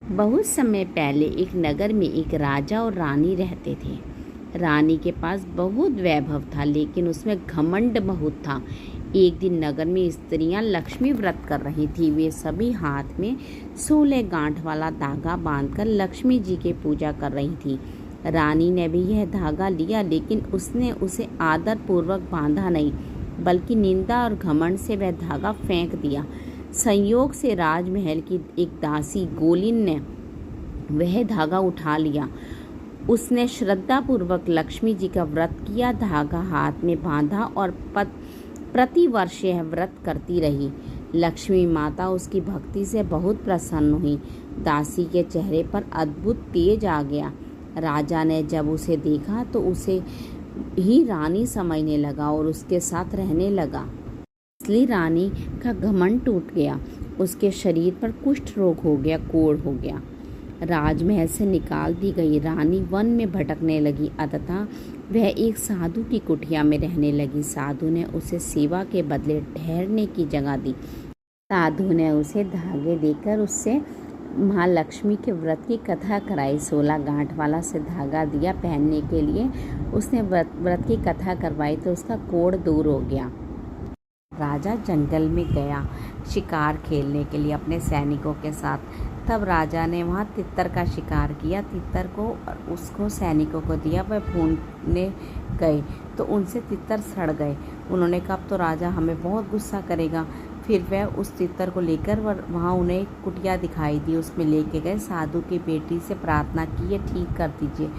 बहुत समय पहले एक नगर में एक राजा और रानी रहते थे। रानी के पास बहुत वैभव था, लेकिन उसमें घमंड बहुत था। एक दिन नगर में स्त्रियां लक्ष्मी व्रत कर रही थी। वे सभी हाथ में 16 गांठ वाला धागा बांधकर लक्ष्मी जी की पूजा कर रही थी। रानी ने भी यह धागा लिया, लेकिन उसने उसे आदर पूर्वक बांधा नहीं, बल्कि निंदा और घमंड से वह धागा फेंक दिया। संयोग से राजमहल की एक दासी गोलिन ने वह धागा उठा लिया। उसने श्रद्धापूर्वक लक्ष्मी जी का व्रत किया, धागा हाथ में बांधा और प्रतिवर्ष यह व्रत करती रही। लक्ष्मी माता उसकी भक्ति से बहुत प्रसन्न हुई। दासी के चेहरे पर अद्भुत तेज आ गया। राजा ने जब उसे देखा तो उसे ही रानी समझने लगा और उसके साथ रहने लगा। असली रानी का घमंड टूट गया। उसके शरीर पर कुष्ठ रोग हो गया, कोढ़ हो गया। राजमहल से निकाल दी गई रानी वन में भटकने लगी। अंततः वह एक साधु की कुटिया में रहने लगी। साधु ने उसे सेवा के बदले ठहरने की जगह दी। साधु ने उसे धागे देकर उससे माँ लक्ष्मी के व्रत की कथा कराई। 16 गांठ वाला से धागा दिया पहनने के लिए। उसने व्रत की कथा करवाई तो उसका कोढ़ दूर हो गया। राजा जंगल में गया शिकार खेलने के लिए अपने सैनिकों के साथ। तब राजा ने वहाँ तितर का शिकार किया। तितर को और उसको सैनिकों को दिया। वह भूनने गए तो उनसे तितर सड़ गए। उन्होंने कहा अब तो राजा हमें बहुत गुस्सा करेगा। फिर वह उस तितर को लेकर वहाँ उन्हें कुटिया दिखाई दी, उसमें लेके गए। साधु की बेटी से प्रार्थना की, ये ठीक कर दीजिए।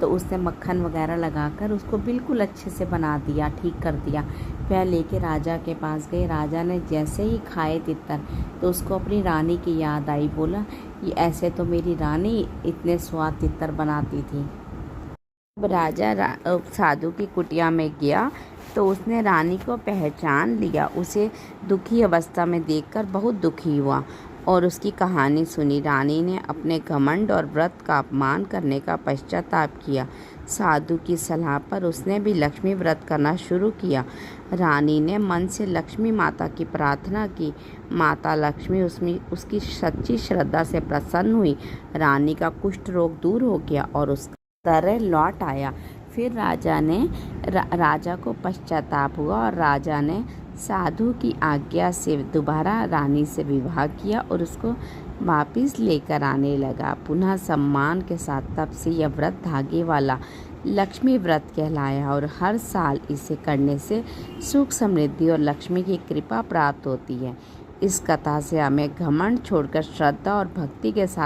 तो उसने मक्खन वगैरह लगाकर उसको बिल्कुल अच्छे से बना दिया, ठीक कर दिया। वह लेके राजा के पास गए। राजा ने जैसे ही खाए तितर तो उसको अपनी रानी की याद आई। बोला ये ऐसे तो मेरी रानी इतने स्वाद तितर बनाती थी। अब राजा साधु की कुटिया में गया तो उसने रानी को पहचान लिया। उसे दुखी अवस्था में देखकर बहुत दुखी हुआ और उसकी कहानी सुनी। रानी ने अपने घमंड और व्रत का अपमान करने का पश्चाताप किया। साधु की सलाह पर उसने भी लक्ष्मी व्रत करना शुरू किया। रानी ने मन से लक्ष्मी माता की प्रार्थना की। माता लक्ष्मी उसकी सच्ची श्रद्धा से प्रसन्न हुई। रानी का कुष्ठ रोग दूर हो गया और उसका तरह लौट आया। फिर राजा को पश्चाताप हुआ और राजा ने साधु की आज्ञा से दोबारा रानी से विवाह किया और उसको वापस लेकर आने लगा पुनः सम्मान के साथ। तब से यह व्रत धागे वाला लक्ष्मी व्रत कहलाया और हर साल इसे करने से सुख समृद्धि और लक्ष्मी की कृपा प्राप्त होती है। इस कथा से हमें घमंड छोड़कर श्रद्धा और भक्ति के साथ